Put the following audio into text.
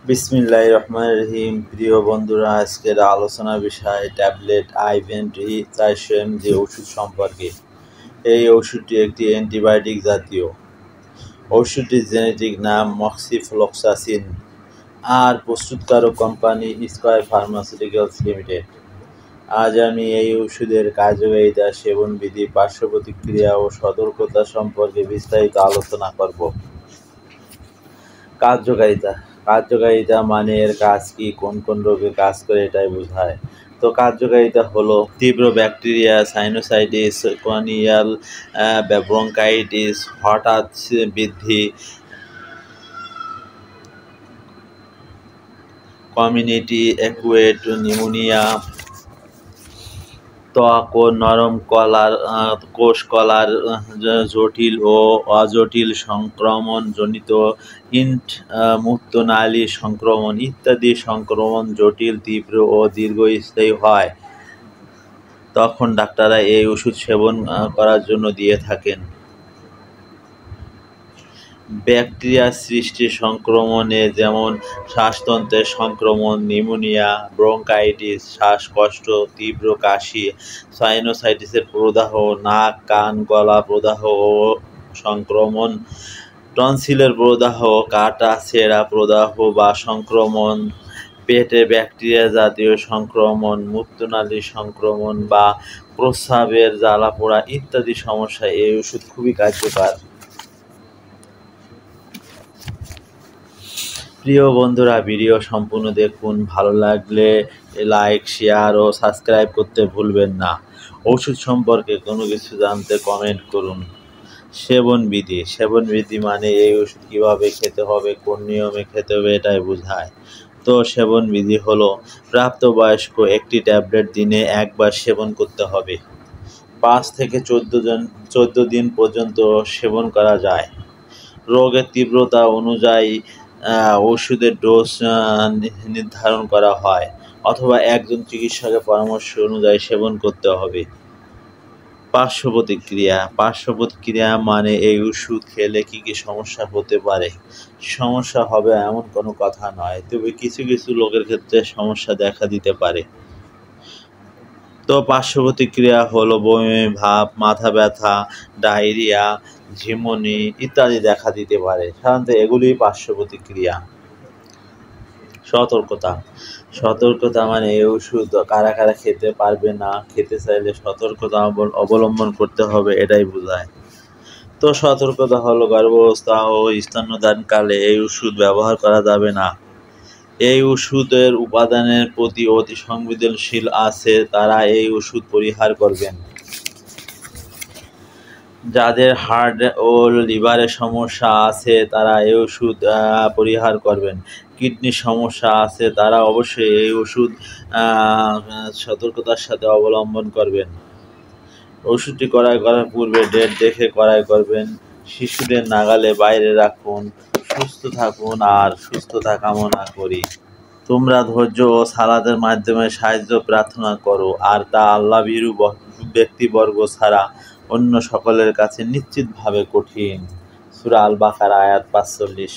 বিসমিল্লাহির রহমানির রহিম। প্রিয় বন্ধুরা, আজকের আলোচনার বিষয় ট্যাবলেট আইভেন্ট্রি 400 mg ওষুধ সম্পর্কে। এই ওষুধটি একটি অ্যান্টিবায়োটিক জাতীয়। ওষুধটির জেনেটিক নাম মক্সিফ্লোক্সাসিন আর প্রস্তুতকারক কোম্পানি স্কয়ার ফার্মাসিউটিক্যালস লিমিটেড। আজ আমি এই ওষুধের কার্যকারিতা, সেবনবিধি, পার্শ্ব প্রতিক্রিয়া ও সতর্কতা সম্পর্কে বিস্তারিত আলোচনা করব। কার্যকারিতা মানে এর কাজ কি, কোন কোন রোগে কাজ করে এটাই বোঝায়। তো কার্যকারিতা হলো তীব্র ব্যাকটেরিয়া, সাইনোসাইটিস, কর্নিয়াল ব্রঙ্কাইটিস, হঠাৎ বৃদ্ধি, কমিউনিটি অ্যাকুয়েট নিউমোনিয়া, ত্বক ও নরম কোষ কলার জটিল ও অজটিল সংক্রমণজনিত মূত্রনালী সংক্রমণ ইত্যাদি সংক্রমণ জটিল, তীব্র ও দীর্ঘস্থায়ী হয়, তখন ডাক্তাররা এই ওষুধ সেবন করার জন্য দিয়ে থাকেন। ব্যাকটেরিয়া সৃষ্টি সংক্রমণে যেমন শ্বাসতন্ত্রের সংক্রমণ, নিউমোনিয়া, ব্রঙ্কাইটিস, শ্বাসকষ্ট, তীব্র কাশি, সাইনোসাইটিসের প্রদাহ, নাক, কান, গলা প্রদাহ ও সংক্রমণ, টনসিলের প্রদাহ, কাটা ছেঁড়া প্রদাহ বা সংক্রমণ, পেটে ব্যাকটেরিয়া জাতীয় সংক্রমণ, মূত্রনালী সংক্রমণ বা প্রস্রাবের জ্বালাপোড়া ইত্যাদি সমস্যায় এই ওষুধ খুবই কার্যকর। প্রিয় বন্ধুরা, ভিডিও সম্পূর্ণ দেখুন। ভালো লাগলে লাইক, শেয়ার ও সাবস্ক্রাইব করতে ভুলবেন না। ওষুধ সম্পর্কে কোনো কিছু জানতে কমেন্ট করুন। সেবনবিধি মানে এই ওষুধ কীভাবে খেতে হবে, কোন নিয়মে খেতে হবে এটাই বোঝায়। তো সেবনবিধি হলো প্রাপ্তবয়স্ক একটি ট্যাবলেট দিনে একবার সেবন করতে হবে। 5 থেকে 14 দিন পর্যন্ত সেবন করা যায়। রোগের তীব্রতা অনুযায়ী ওষুধের ডোজ নির্ধারণ করা হয়, অথবা একজন চিকিৎসকের পরামর্শ অনুযায়ী সেবন করতে হবে। পার্শ্ব প্রতিক্রিয়া মানে এই ওষুধ খেলে কী কী সমস্যা হতে পারে। সমস্যা হবে এমন কোনো কথা নয়, তবে কিছু কিছু লোকের ক্ষেত্রে সমস্যা দেখা দিতে পারে। তো পার্শ্ব প্রতিক্রিয়া হলো বমি ভাব, মাথা ব্যথা, ডায়রিয়া, ঝিমুনি ইত্যাদি দেখা দিতে পারে। সাধারণত এগুলি পার্শ্ব প্রতিক্রিয়া। সতর্কতা মানে এই ওষুধ কারা কারা খেতে পারবে না, খেতে চাইলে সতর্কতা অবলম্বন করতে হবে এটাই বোঝায়। তো সতর্কতা হলো গর্ভাবস্থা ও স্তন্যদানকালে এই ওষুধ ব্যবহার করা যাবে না। এই ওষুধের উপাদানের প্রতি অতি সংবেদনশীল আছে তারা এই ওষুধ পরিহার করবেন। যাদের হার্ট ও লিভারের সমস্যা আছে তারা এই ওষুধ পরিহার করবেন। কিডনির সমস্যা আছে তারা অবশ্যই এই ওষুধ সতর্কতার সাথে অবলম্বন করবেন। ওষুধটি ক্রয় করার পূর্বে ডেট দেখে ক্রয় করবেন। শিশুদের নাগালে বাইরে রাখুন। সুস্থ থাকুন আর সুস্থতা কামনা করি। তোমরা ধৈর্য ও সালাতের মাধ্যমে সাহায্য প্রার্থনা করো, আর তা আল্লাহভীরু ব্যক্তিবর্গ ছাড়া অন্য সকলের কাছে নিশ্চিতভাবে কঠিন। সূরা আল বাকারা আয়াত 45।